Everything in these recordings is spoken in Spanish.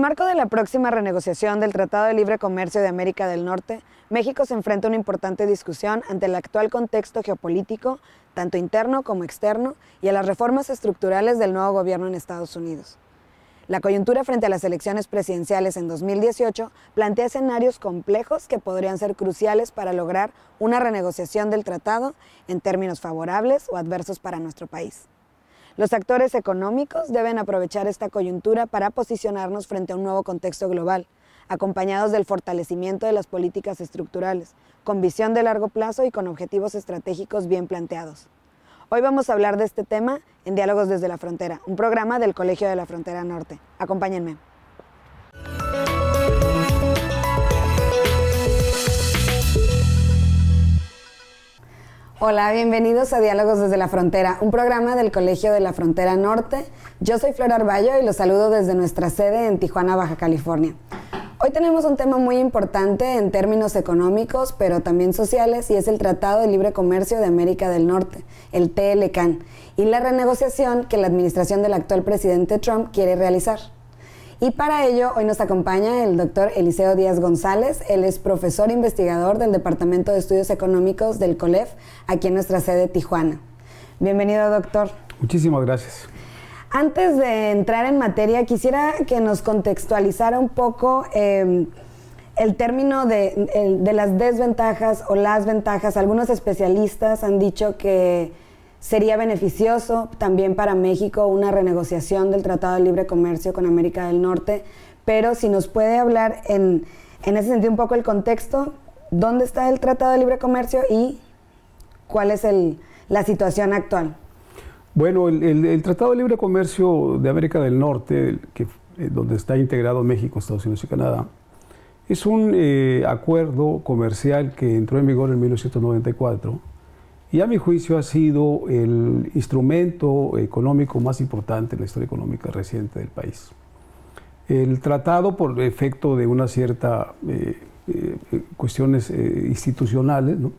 marco de la próxima renegociación del Tratado de Libre Comercio de América del Norte, México se enfrenta a una importante discusión ante el actual contexto geopolítico, tanto interno como externo, y a las reformas estructurales del nuevo gobierno en Estados Unidos. La coyuntura frente a las elecciones presidenciales en 2018 plantea escenarios complejos que podrían ser cruciales para lograr una renegociación del tratado en términos favorables o adversos para nuestro país. Los actores económicos deben aprovechar esta coyuntura para posicionarnos frente a un nuevo contexto global, acompañados del fortalecimiento de las políticas estructurales, con visión de largo plazo y con objetivos estratégicos bien planteados. Hoy vamos a hablar de este tema en Diálogos desde la Frontera, un programa del Colegio de la Frontera Norte. Acompáñenme. Hola, bienvenidos a Diálogos desde la Frontera, un programa del Colegio de la Frontera Norte. Yo soy Flor Arballo y los saludo desde nuestra sede en Tijuana, Baja California. Hoy tenemos un tema muy importante en términos económicos, pero también sociales, y es el Tratado de Libre Comercio de América del Norte, el TLCAN, y la renegociación que la administración del actual presidente Trump quiere realizar. Y para ello, hoy nos acompaña el doctor Eliseo Díaz González. Él es profesor investigador del Departamento de Estudios Económicos del COLEF, aquí en nuestra sede Tijuana. Bienvenido, doctor. Muchísimas gracias. Antes de entrar en materia, quisiera que nos contextualizara un poco el término de las desventajas o las ventajas. Algunos especialistas han dicho que sería beneficioso también para México una renegociación del Tratado de Libre Comercio con América del Norte, pero si nos puede hablar en ese sentido un poco el contexto, ¿dónde está el Tratado de Libre Comercio y cuál es la situación actual? Bueno, el Tratado de Libre Comercio de América del Norte, donde está integrado México, Estados Unidos y Canadá, es un acuerdo comercial que entró en vigor en 1994 y a mi juicio ha sido el instrumento económico más importante en la historia económica reciente del país. El tratado, por efecto de una cierta cuestiones institucionales, ¿no?,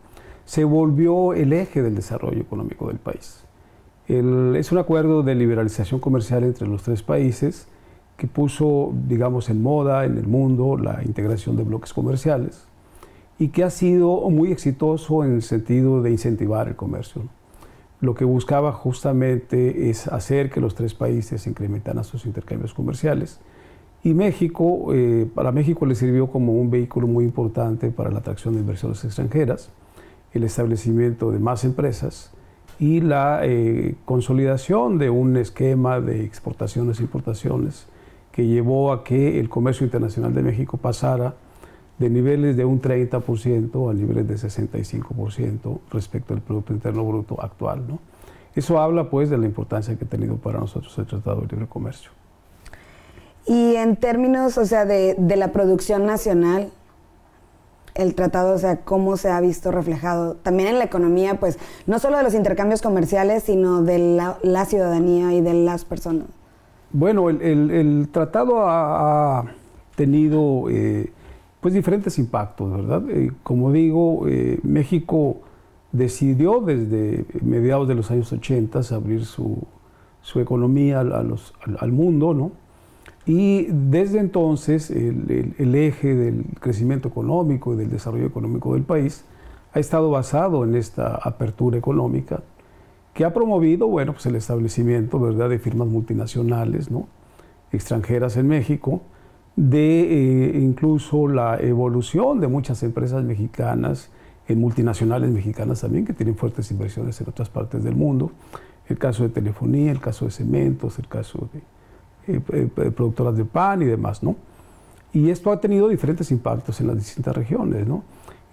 se volvió el eje del desarrollo económico del país. Es un acuerdo de liberalización comercial entre los tres países que puso, digamos, en moda en el mundo la integración de bloques comerciales y que ha sido muy exitoso en el sentido de incentivar el comercio. Lo que buscaba justamente es hacer que los tres países incrementaran sus intercambios comerciales. Y México, para México le sirvió como un vehículo muy importante para la atracción de inversiones extranjeras, el establecimiento de más empresas y la consolidación de un esquema de exportaciones e importaciones que llevó a que el comercio internacional de México pasara de niveles de un 30% a niveles de 65% respecto al Producto Interno Bruto actual, ¿no? Eso habla pues de la importancia que ha tenido para nosotros el Tratado de Libre Comercio. Y en términos, o sea, de la producción nacional, el tratado, o sea, cómo se ha visto reflejado también en la economía, pues no solo de los intercambios comerciales, sino de la ciudadanía y de las personas. Bueno, el tratado ha tenido pues diferentes impactos, ¿verdad? Como digo, México decidió desde mediados de los años 80 abrir su economía al mundo, ¿no? Y desde entonces el eje del crecimiento económico y del desarrollo económico del país ha estado basado en esta apertura económica que ha promovido, bueno, pues el establecimiento, ¿verdad?, de firmas multinacionales, ¿no?, extranjeras en México, de incluso la evolución de muchas empresas mexicanas, en multinacionales mexicanas también, que tienen fuertes inversiones en otras partes del mundo. El caso de telefonía, el caso de cementos, el caso de productoras de pan y demás, ¿no? Y esto ha tenido diferentes impactos en las distintas regiones, ¿no?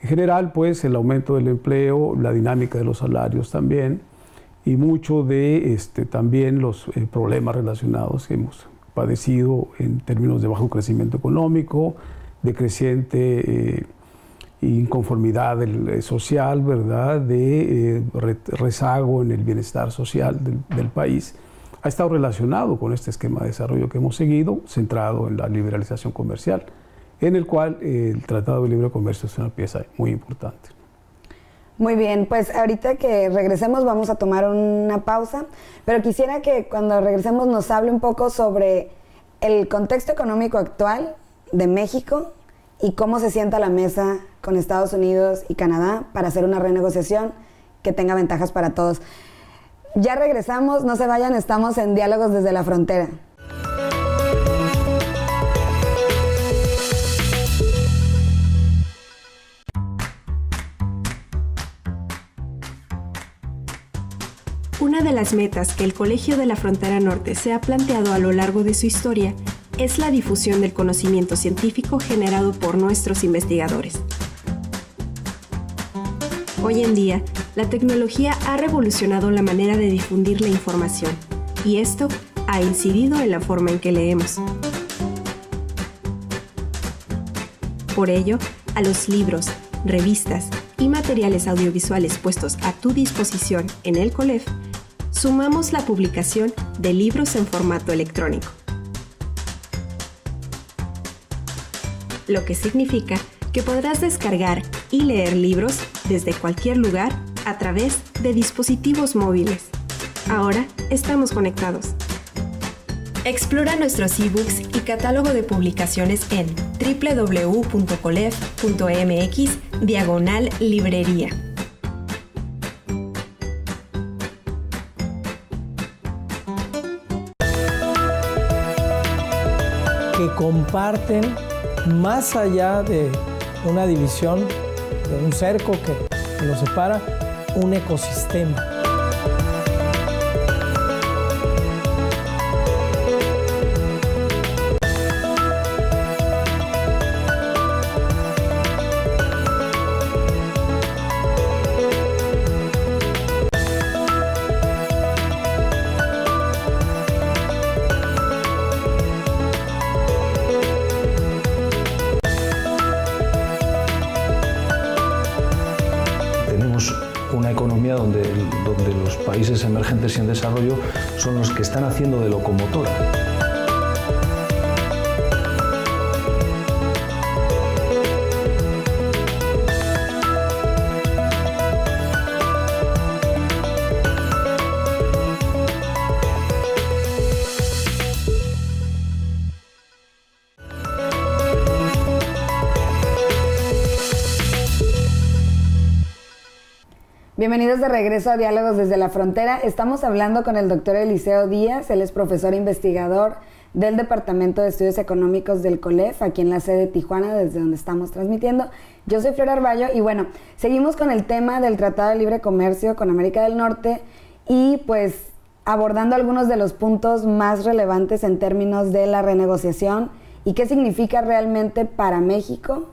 En general, pues, el aumento del empleo, la dinámica de los salarios también, y mucho de también los problemas relacionados que hemos padecido en términos de bajo crecimiento económico, de creciente inconformidad social, ¿verdad?, de rezago en el bienestar social del país, ha estado relacionado con este esquema de desarrollo que hemos seguido, centrado en la liberalización comercial, en el cual el Tratado de Libre Comercio es una pieza muy importante. Muy bien, pues ahorita que regresemos vamos a tomar una pausa, pero quisiera que cuando regresemos nos hable un poco sobre el contexto económico actual de México y cómo se sienta a la mesa con Estados Unidos y Canadá para hacer una renegociación que tenga ventajas para todos. Ya regresamos, no se vayan, estamos en Diálogos desde la Frontera. Una de las metas que el Colegio de la Frontera Norte se ha planteado a lo largo de su historia es la difusión del conocimiento científico generado por nuestros investigadores. Hoy en día, la tecnología ha revolucionado la manera de difundir la información, y esto ha incidido en la forma en que leemos. Por ello, a los libros, revistas y materiales audiovisuales puestos a tu disposición en el COLEF, sumamos la publicación de libros en formato electrónico, lo que significa que podrás descargar y leer libros desde cualquier lugar a través de dispositivos móviles. Ahora estamos conectados. Explora nuestros ebooks y catálogo de publicaciones en www.colef.mx/librería. Que comparten más allá de una división, de un cerco que los separa, un ecosistema. Una economía donde los países emergentes y en desarrollo son los que están haciendo de locomotora. Bienvenidos de regreso a Diálogos desde la Frontera. Estamos hablando con el doctor Eliseo Díaz. Él es profesor e investigador del Departamento de Estudios Económicos del COLEF, aquí en la sede de Tijuana, desde donde estamos transmitiendo. Yo soy Flor Arballo y bueno, seguimos con el tema del Tratado de Libre Comercio con América del Norte y pues abordando algunos de los puntos más relevantes en términos de la renegociación y qué significa realmente para México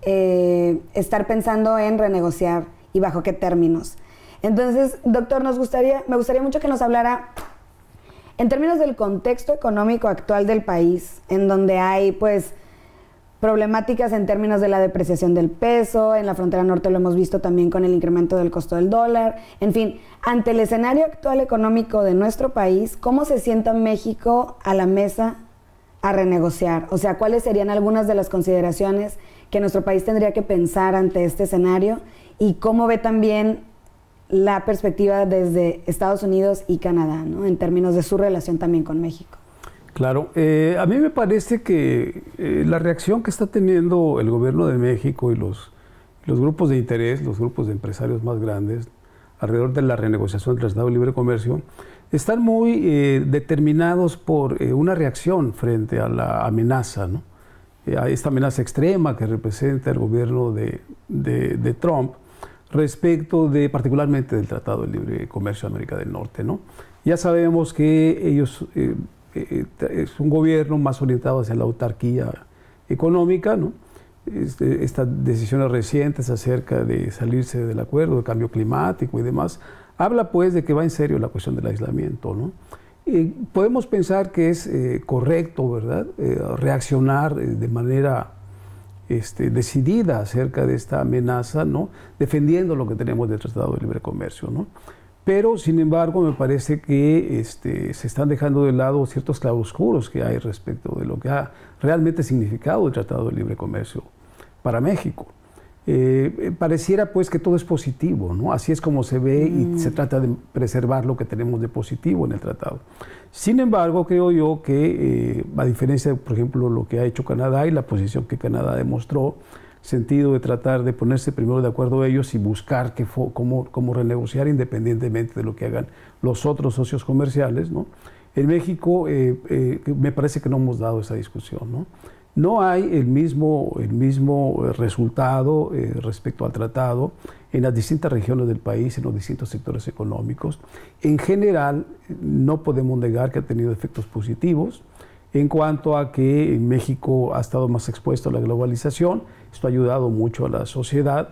estar pensando en renegociar y bajo qué términos. Entonces, doctor, me gustaría mucho que nos hablara en términos del contexto económico actual del país, en donde hay pues problemáticas en términos de la depreciación del peso, en la frontera norte lo hemos visto también con el incremento del costo del dólar, en fin, ante el escenario actual económico de nuestro país, ¿cómo se sienta México a la mesa a renegociar? O sea, ¿cuáles serían algunas de las consideraciones que nuestro país tendría que pensar ante este escenario? Y cómo ve también la perspectiva desde Estados Unidos y Canadá, ¿no? En términos de su relación también con México. Claro, a mí me parece que la reacción que está teniendo el gobierno de México y los grupos de interés, los grupos de empresarios más grandes, alrededor de la renegociación del Tratado de Libre Comercio, están muy determinados por una reacción frente a la amenaza, ¿no? A esta amenaza extrema que representa el gobierno de Trump respecto particularmente del Tratado de Libre Comercio de América del Norte, ¿no? Ya sabemos que ellos es un gobierno más orientado hacia la autarquía económica, ¿no? Estas decisiones recientes acerca de salirse del acuerdo de cambio climático y demás, habla pues de que va en serio la cuestión del aislamiento, ¿no? Podemos pensar que es correcto, ¿verdad?, reaccionar de manera decidida acerca de esta amenaza, ¿no?, defendiendo lo que tenemos del Tratado de Libre Comercio, ¿no? Pero, sin embargo, me parece que se están dejando de lado ciertos claroscuros que hay respecto de lo que ha realmente significado el Tratado de Libre Comercio para México. pareciera pues que todo es positivo, ¿no? Así es como se ve y se trata de preservar lo que tenemos de positivo en el tratado. Sin embargo, creo yo que, a diferencia de, por ejemplo, lo que ha hecho Canadá y la posición que Canadá demostró, sentido de tratar de ponerse primero de acuerdo ellos y buscar cómo renegociar independientemente de lo que hagan los otros socios comerciales, ¿no? En México me parece que no hemos dado esa discusión, ¿no? No hay el mismo resultado respecto al tratado en las distintas regiones del país, en los distintos sectores económicos. En general, no podemos negar que ha tenido efectos positivos en cuanto a que México ha estado más expuesto a la globalización. Esto ha ayudado mucho a la sociedad.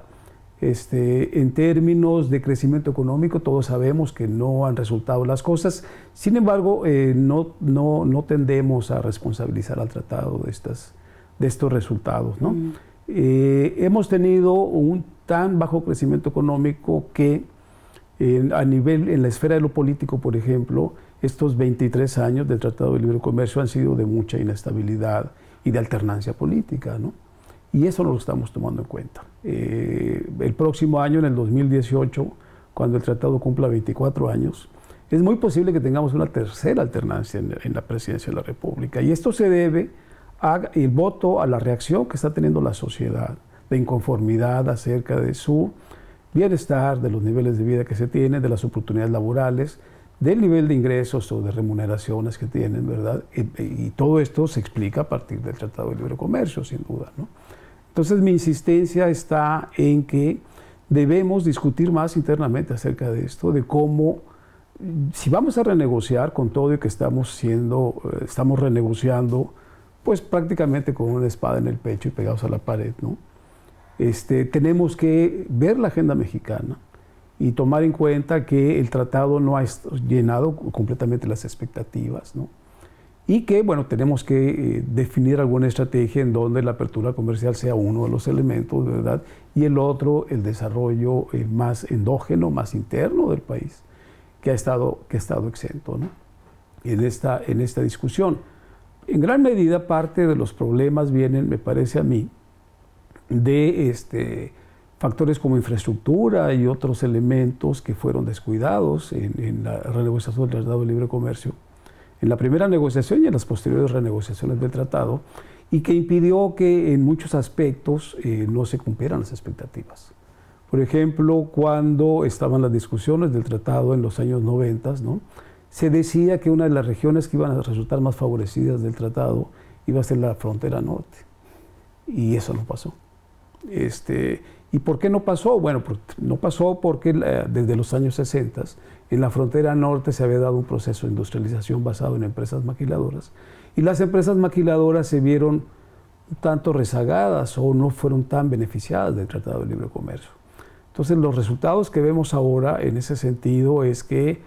En términos de crecimiento económico, todos sabemos que no han resultado las cosas. Sin embargo, no tendemos a responsabilizar al tratado de estos resultados, ¿no? Hemos tenido un tan bajo crecimiento económico que en la esfera de lo político, por ejemplo, estos 23 años del Tratado de Libre Comercio han sido de mucha inestabilidad y de alternancia política, ¿no? Y eso no lo estamos tomando en cuenta. El próximo año, en el 2018, cuando el tratado cumpla 24 años, es muy posible que tengamos una tercera alternancia en la presidencia de la República. Y esto se debe al voto, a la reacción que está teniendo la sociedad, de inconformidad acerca de su bienestar, de los niveles de vida que se tienen, de las oportunidades laborales, del nivel de ingresos o de remuneraciones que tienen, ¿verdad? Y todo esto se explica a partir del Tratado de Libre Comercio, sin duda, ¿no? Entonces, mi insistencia está en que debemos discutir más internamente acerca de esto, de cómo, si vamos a renegociar con todo y que estamos renegociando, pues prácticamente con una espada en el pecho y pegados a la pared, ¿no? Tenemos que ver la agenda mexicana y tomar en cuenta que el tratado no ha llenado completamente las expectativas, ¿no? Y que, bueno, tenemos que definir alguna estrategia en donde la apertura comercial sea uno de los elementos, ¿verdad? Y el otro, el desarrollo más endógeno, más interno del país, que ha estado exento, ¿no? En esta discusión. En gran medida, parte de los problemas vienen, me parece a mí, de factores como infraestructura y otros elementos que fueron descuidados en la renegociación del Tratado de Libre Comercio, en la primera negociación y en las posteriores renegociaciones del tratado, y que impidió que en muchos aspectos no se cumplieran las expectativas. Por ejemplo, cuando estaban las discusiones del tratado en los años 90, ¿no?, se decía que una de las regiones que iban a resultar más favorecidas del tratado iba a ser la frontera norte, y eso no pasó. ¿Y por qué no pasó? Bueno, no pasó porque desde los años 60 en la frontera norte se había dado un proceso de industrialización basado en empresas maquiladoras, y las empresas maquiladoras se vieron un tanto rezagadas o no fueron tan beneficiadas del Tratado de Libre Comercio. Entonces, los resultados que vemos ahora en ese sentido es que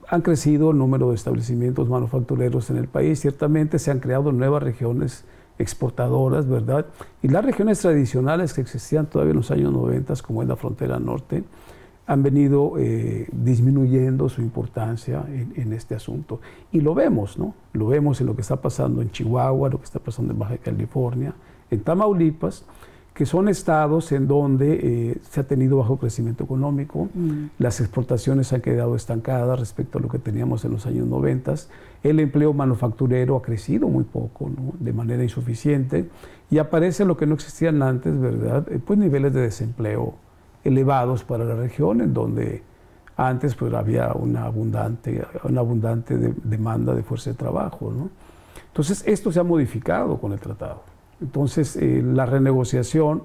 han crecido el número de establecimientos manufactureros en el país. Ciertamente se han creado nuevas regiones exportadoras, ¿verdad? Y las regiones tradicionales que existían todavía en los años 90, como es la frontera norte, han venido disminuyendo su importancia en este asunto. Y lo vemos, ¿no? Lo vemos en lo que está pasando en Chihuahua, lo que está pasando en Baja California, en Tamaulipas, que son estados en donde se ha tenido bajo crecimiento económico, las exportaciones han quedado estancadas respecto a lo que teníamos en los años 90, el empleo manufacturero ha crecido muy poco, ¿no?, de manera insuficiente, y aparece lo que no existían antes, ¿verdad?, pues niveles de desempleo elevados para la región, en donde antes pues había una abundante demanda de fuerza de trabajo, ¿no? Entonces, esto se ha modificado con el tratado. Entonces, la renegociación,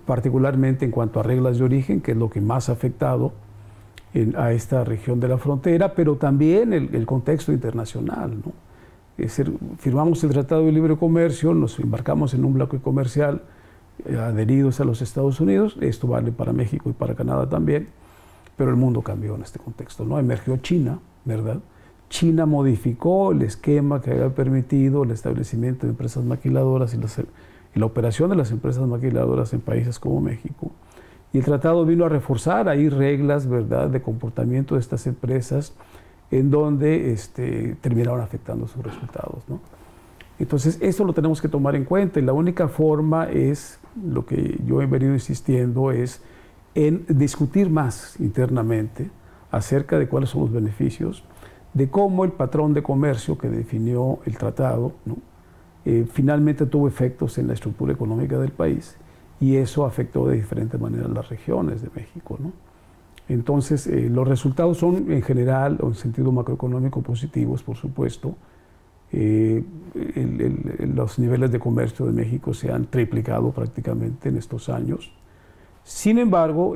particularmente en cuanto a reglas de origen, que es lo que más ha afectado a esta región de la frontera, pero también el contexto internacional, ¿no? Es decir, firmamos el Tratado de Libre Comercio, nos embarcamos en un bloque comercial adheridos a los Estados Unidos, esto vale para México y para Canadá también, pero el mundo cambió en este contexto, ¿no? Emergió China, ¿verdad? China modificó el esquema que había permitido el establecimiento de empresas maquiladoras y la operación de las empresas maquiladoras en países como México. Y el tratado vino a reforzar ahí reglas, ¿verdad?, de comportamiento de estas empresas, en donde terminaron afectando sus resultados, ¿no? Entonces, eso lo tenemos que tomar en cuenta, y la única forma es lo que yo he venido insistiendo es en discutir más internamente acerca de cuáles son los beneficios, de cómo el patrón de comercio que definió el tratado, ¿no? Finalmente tuvo efectos en la estructura económica del país y eso afectó de diferentes maneras las regiones de México, ¿no? Entonces, los resultados son en general, o en sentido macroeconómico, positivos, por supuesto. Los niveles de comercio de México se han triplicado prácticamente en estos años. Sin embargo,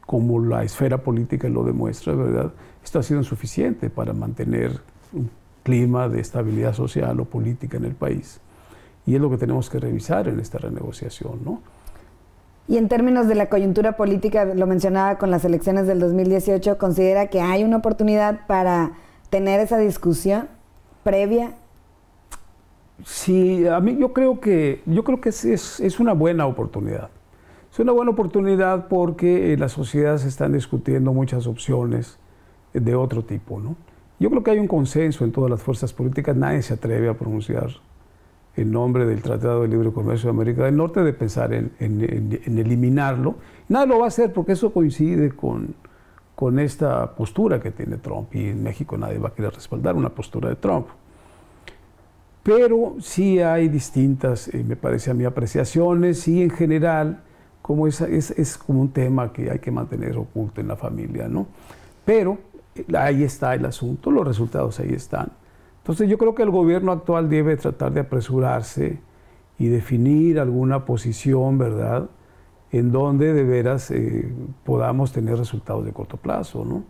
como la esfera política lo demuestra, ¿verdad?, esto ha sido insuficiente para mantener un clima de estabilidad social o política en el país. Y es lo que tenemos que revisar en esta renegociación, ¿no? Y en términos de la coyuntura política, lo mencionaba con las elecciones del 2018, ¿considera que hay una oportunidad para tener esa discusión previa? Sí, a mí yo creo que es una buena oportunidad. Es una buena oportunidad porque en la sociedad se están discutiendo muchas opciones de otro tipo, ¿no? Yo creo que hay un consenso en todas las fuerzas políticas, nadie se atreve a pronunciar en nombre del Tratado de Libre Comercio de América del Norte de pensar en eliminarlo. Nadie lo va a hacer porque eso coincide con esta postura que tiene Trump y en México nadie va a querer respaldar una postura de Trump. Pero sí hay distintas, me parece a mí, apreciaciones y en general como es como un tema que hay que mantener oculto en la familia, ¿no? Pero ahí está el asunto, los resultados ahí están. Entonces yo creo que el gobierno actual debe tratar de apresurarse y definir alguna posición, ¿verdad?, en donde de veras podamos tener resultados de corto plazo, ¿no?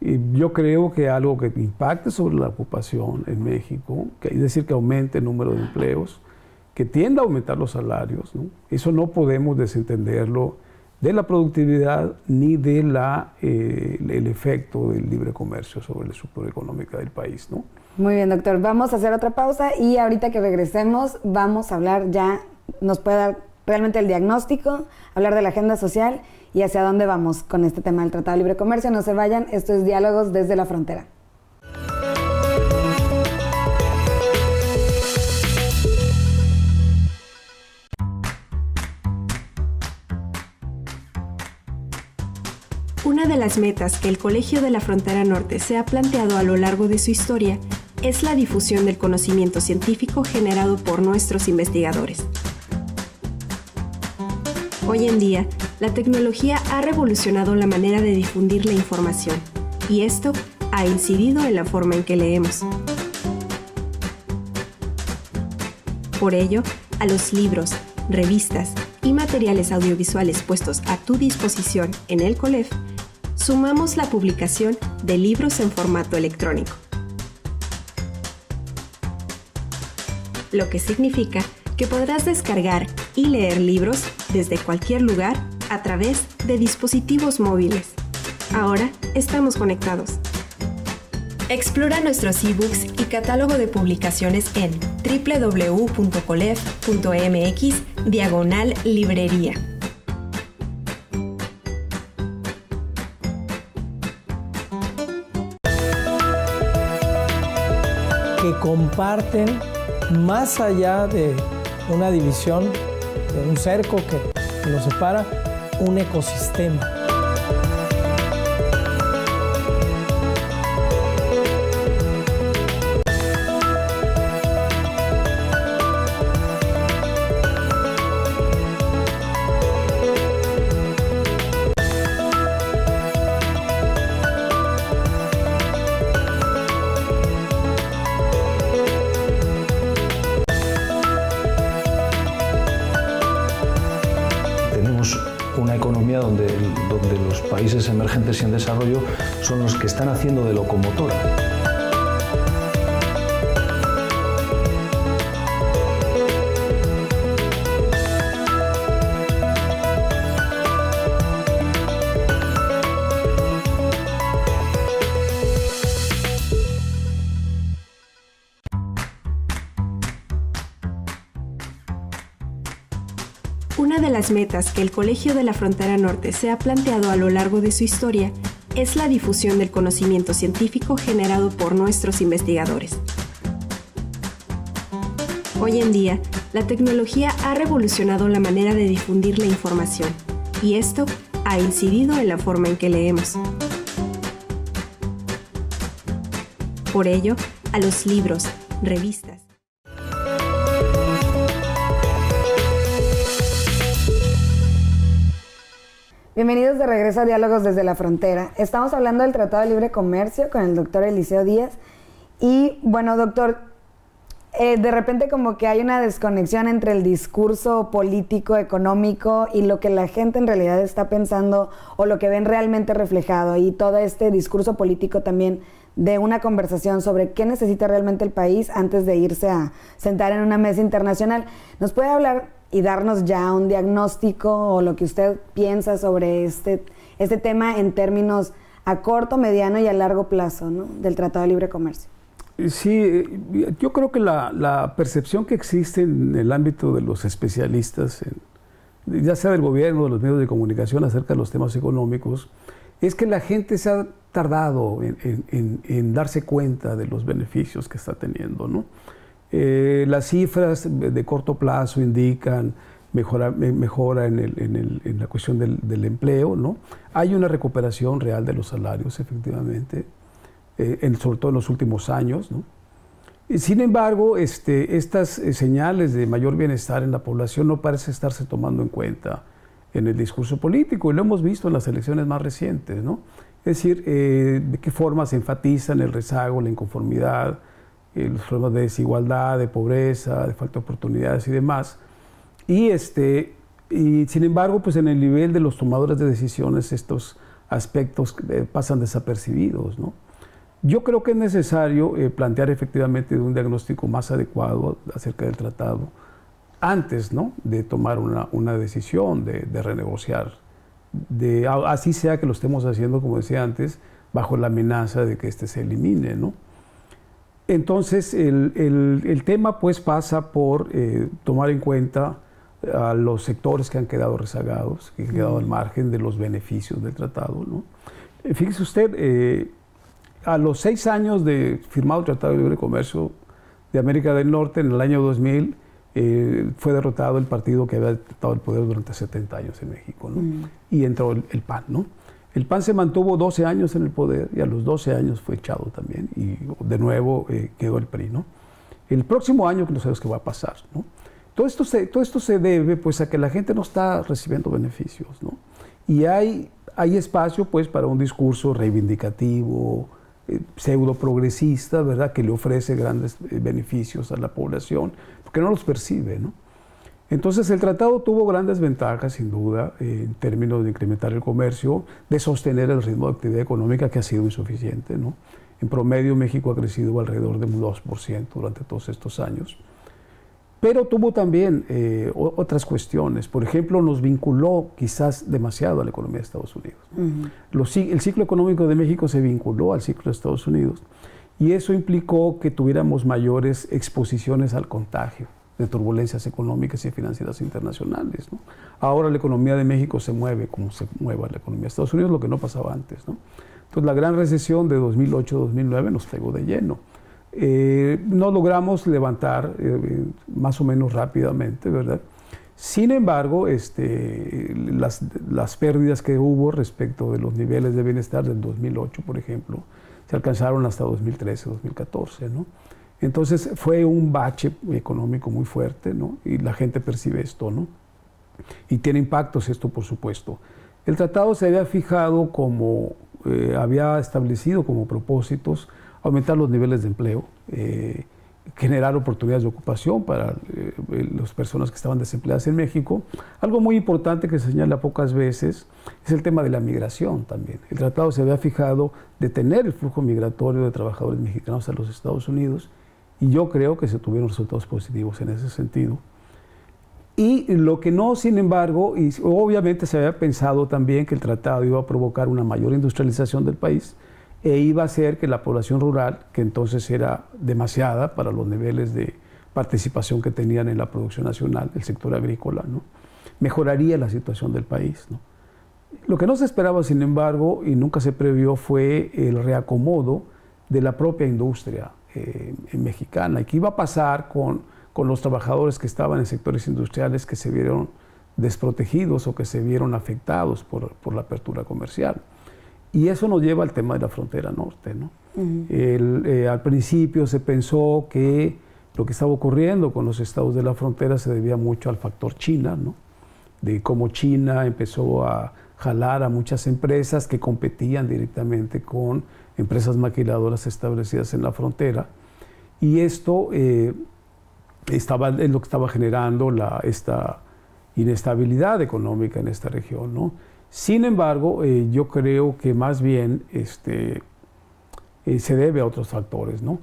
Y yo creo que algo que impacte sobre la ocupación en México, es decir, que aumente el número de empleos, que tienda a aumentar los salarios, ¿no? Eso no podemos desentenderlo de la productividad ni de el efecto del libre comercio sobre la estructura económica del país, ¿no? Muy bien, doctor. Vamos a hacer otra pausa y ahorita que regresemos vamos a hablar ya, nos puede dar realmente el diagnóstico, hablar de la agenda social y hacia dónde vamos con este tema del Tratado de Libre Comercio. No se vayan, esto es Diálogos desde la Frontera. Una de las metas que el Colegio de la Frontera Norte se ha planteado a lo largo de su historia es la difusión del conocimiento científico generado por nuestros investigadores. Hoy en día, la tecnología ha revolucionado la manera de difundir la información, y esto ha incidido en la forma en que leemos. Por ello, a los libros, revistas y materiales audiovisuales puestos a tu disposición en el COLEF, sumamos la publicación de libros en formato electrónico. Lo que significa que podrás descargar y leer libros desde cualquier lugar a través de dispositivos móviles. Ahora estamos conectados. Explora nuestros ebooks y catálogo de publicaciones en www.colef.mx/librería. Que comparten más allá de una división, de un cerco que los separa, un ecosistema. Una economía donde los países emergentes y en desarrollo son los que están haciendo de locomotora. Una de las metas que el Colegio de la Frontera Norte se ha planteado a lo largo de su historia es la difusión del conocimiento científico generado por nuestros investigadores. Hoy en día, la tecnología ha revolucionado la manera de difundir la información, y esto ha incidido en la forma en que leemos. Por ello, a los libros, revistas, bienvenidos de regreso a Diálogos desde la Frontera. Estamos hablando del Tratado de Libre Comercio con el doctor Eliseo Díaz. Y bueno, doctor, de repente como que hay una desconexión entre el discurso político, económico y lo que la gente en realidad está pensando o lo que ven realmente reflejado. Y todo este discurso político también de una conversación sobre qué necesita realmente el país antes de irse a sentar en una mesa internacional. ¿Nos puede hablar y darnos ya un diagnóstico o lo que usted piensa sobre este tema en términos a corto, mediano y a largo plazo, ¿no?, del Tratado de Libre Comercio? Sí, yo creo que la percepción que existe en el ámbito de los especialistas, ya sea del gobierno o de los medios de comunicación acerca de los temas económicos, es que la gente se ha tardado en darse cuenta de los beneficios que está teniendo, ¿no? Las cifras de corto plazo indican mejora en la cuestión del empleo, ¿no? Hay una recuperación real de los salarios, efectivamente, sobre todo en los últimos años, ¿no? Sin embargo, estas señales de mayor bienestar en la población no parece estarse tomando en cuenta en el discurso político, y lo hemos visto en las elecciones más recientes, ¿no? Es decir, de qué forma se enfatizan el rezago, la inconformidad, los problemas de desigualdad, de pobreza, de falta de oportunidades y demás. Y sin embargo, pues en el nivel de los tomadores de decisiones estos aspectos pasan desapercibidos, ¿no? Yo creo que es necesario plantear efectivamente un diagnóstico más adecuado acerca del tratado antes, ¿no?, de tomar una decisión de renegociar, así sea que lo estemos haciendo, como decía antes, bajo la amenaza de que se elimine, ¿no? Entonces, el tema pues pasa por tomar en cuenta a los sectores que han quedado rezagados, que han quedado al margen de los beneficios del tratado, ¿no? Fíjese usted, a los 6 años de firmado el Tratado de Libre Comercio de América del Norte, en el año 2000, fue derrotado el partido que había estado el poder durante 70 años en México, ¿no? Y entró el PAN, ¿no? El PAN se mantuvo 12 años en el poder y a los 12 años fue echado también y de nuevo quedó el PRI, ¿no? El próximo año no sabemos qué va a pasar, ¿no? Todo esto se debe pues a que la gente no está recibiendo beneficios, ¿no? Y hay espacio pues para un discurso reivindicativo, pseudo progresista, ¿verdad?, que le ofrece grandes beneficios a la población, porque no los percibe, ¿no? Entonces el tratado tuvo grandes ventajas, sin duda, en términos de incrementar el comercio, de sostener el ritmo de actividad económica, que ha sido insuficiente, ¿no? En promedio, México ha crecido alrededor de un 2% durante todos estos años. Pero tuvo también otras cuestiones. Por ejemplo, nos vinculó quizás demasiado a la economía de Estados Unidos. El ciclo económico de México se vinculó al ciclo de Estados Unidos y eso implicó que tuviéramos mayores exposiciones al contagio de turbulencias económicas y financieras internacionales, ¿no? Ahora la economía de México se mueve como se mueve la economía de Estados Unidos, lo que no pasaba antes, ¿no? Entonces la gran recesión de 2008-2009 nos pegó de lleno. No logramos levantar más o menos rápidamente, ¿verdad? Sin embargo, las pérdidas que hubo respecto de los niveles de bienestar del 2008, por ejemplo, se alcanzaron hasta 2013-2014, ¿no? Entonces fue un bache económico muy fuerte, ¿no? Y la gente percibe esto, ¿no? Y tiene impactos esto, por supuesto. El tratado se había fijado había establecido como propósitos aumentar los niveles de empleo, generar oportunidades de ocupación para las personas que estaban desempleadas en México. Algo muy importante que se señala pocas veces es el tema de la migración también. El tratado se había fijado detener el flujo migratorio de trabajadores mexicanos a los Estados Unidos y yo creo que se tuvieron resultados positivos en ese sentido. Y lo que no, sin embargo, y obviamente se había pensado también que el tratado iba a provocar una mayor industrialización del país e iba a hacer que la población rural, que entonces era demasiada para los niveles de participación que tenían en la producción nacional, el sector agrícola, ¿no?, mejoraría la situación del país, ¿no? Lo que no se esperaba, sin embargo, y nunca se previó, fue el reacomodo de la propia industria mexicana. ¿Y qué iba a pasar con con los trabajadores que estaban en sectores industriales que se vieron desprotegidos o que se vieron afectados por la apertura comercial. Y eso nos lleva al tema de la frontera norte, ¿no? Al principio se pensó que lo que estaba ocurriendo con los estados de la frontera se debía mucho al factor China, ¿no? De cómo China empezó a jalar a muchas empresas que competían directamente con empresas maquiladoras establecidas en la frontera. Y esto es lo que estaba generando esta inestabilidad económica en esta región, ¿no? Sin embargo, yo creo que más bien se debe a otros factores, ¿no?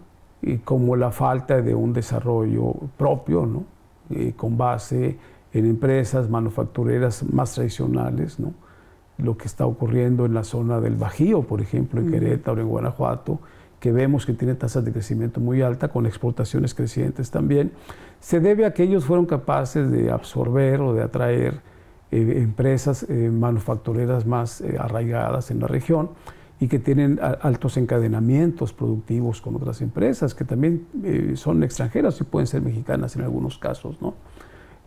Como la falta de un desarrollo propio, ¿no? Con base en empresas manufactureras más tradicionales, ¿no? Lo que está ocurriendo en la zona del Bajío, por ejemplo, en Querétaro, en Guanajuato, que vemos que tiene tasas de crecimiento muy altas, con exportaciones crecientes también, se debe a que ellos fueron capaces de absorber o de atraer empresas manufactureras más arraigadas en la región y que tienen altos encadenamientos productivos con otras empresas que también son extranjeras y pueden ser mexicanas en algunos casos, ¿no?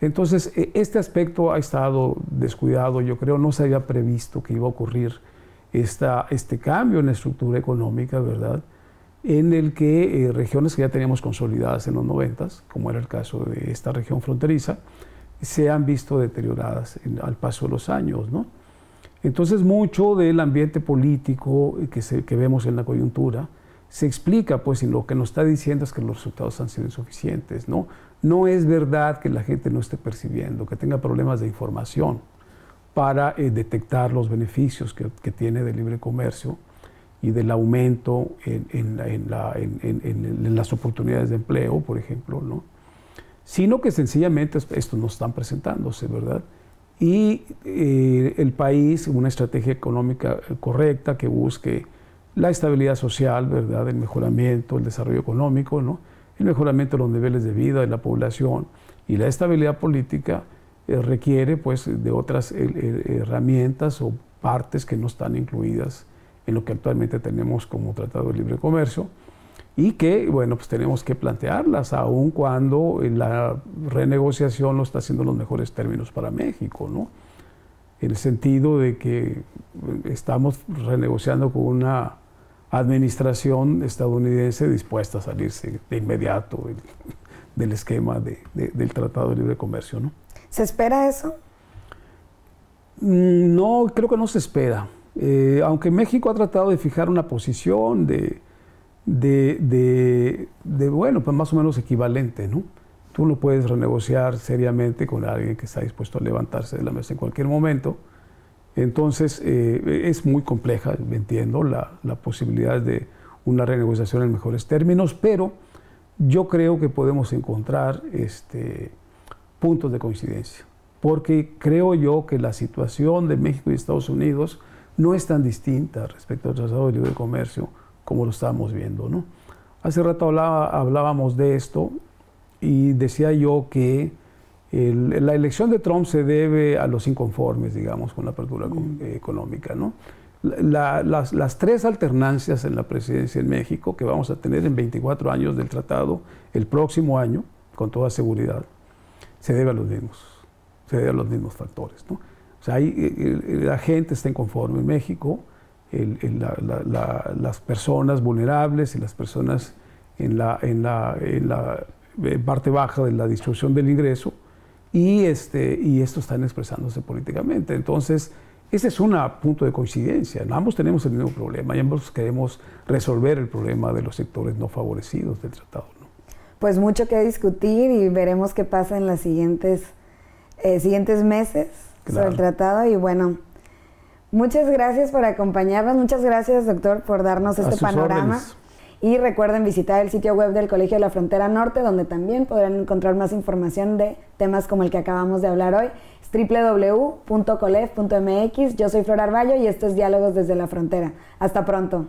Entonces, este aspecto ha estado descuidado, yo creo, no se había previsto que iba a ocurrir este cambio en la estructura económica, ¿verdad? En el que regiones que ya teníamos consolidadas en los 90s, como era el caso de esta región fronteriza, se han visto deterioradas al paso de los años, ¿no? Entonces, mucho del ambiente político que vemos en la coyuntura se explica, pues, en lo que nos está diciendo es que los resultados han sido insuficientes, ¿no? No es verdad que la gente no esté percibiendo, que tenga problemas de información para detectar los beneficios que tiene del libre comercio y del aumento en las oportunidades de empleo, por ejemplo, ¿no? Sino que sencillamente estos no están presentándose, ¿verdad? Y el país, una estrategia económica correcta que busque la estabilidad social, ¿verdad? El mejoramiento, el desarrollo económico, ¿no? El mejoramiento de los niveles de vida de la población y la estabilidad política requiere, pues, de otras herramientas o partes que no están incluidas en lo que actualmente tenemos como Tratado de Libre Comercio y que, bueno, pues tenemos que plantearlas, aun cuando la renegociación no está haciendo los mejores términos para México, ¿no? En el sentido de que estamos renegociando con una administración estadounidense dispuesta a salirse de inmediato del esquema del Tratado de Libre Comercio, ¿no? ¿Se espera eso? No, creo que no se espera. Aunque México ha tratado de fijar una posición bueno, pues más o menos equivalente, ¿no? Tú no puedes renegociar seriamente con alguien que está dispuesto a levantarse de la mesa en cualquier momento. Entonces, es muy compleja, entiendo, la posibilidad de una renegociación en mejores términos, pero yo creo que podemos encontrar puntos de coincidencia, porque creo yo que la situación de México y Estados Unidos no es tan distinta respecto al Tratado de Libre Comercio como lo estábamos viendo, ¿no? Hace rato hablábamos de esto y decía yo que la elección de Trump se debe a los inconformes, digamos, con la apertura económica, ¿no? Las tres alternancias en la presidencia en México que vamos a tener en 24 años del tratado, el próximo año, con toda seguridad, se debe a los mismos factores, ¿no? O sea, la gente está inconforme en México, las personas vulnerables y las personas en la parte baja de la distribución del ingreso, y esto están expresándose políticamente. Entonces, ese es un punto de coincidencia. Ambos tenemos el mismo problema y ambos queremos resolver el problema de los sectores no favorecidos del tratado, ¿no? Pues mucho que discutir y veremos qué pasa en los siguientes meses sobre el tratado. Y bueno, muchas gracias por acompañarnos. Muchas gracias, doctor, por darnos este panorama. Órdenes. Y recuerden visitar el sitio web del Colegio de la Frontera Norte, donde también podrán encontrar más información de temas como el que acabamos de hablar hoy. Es www.colef.mx. Yo soy Flor Arballo y esto es Diálogos desde la Frontera. Hasta pronto.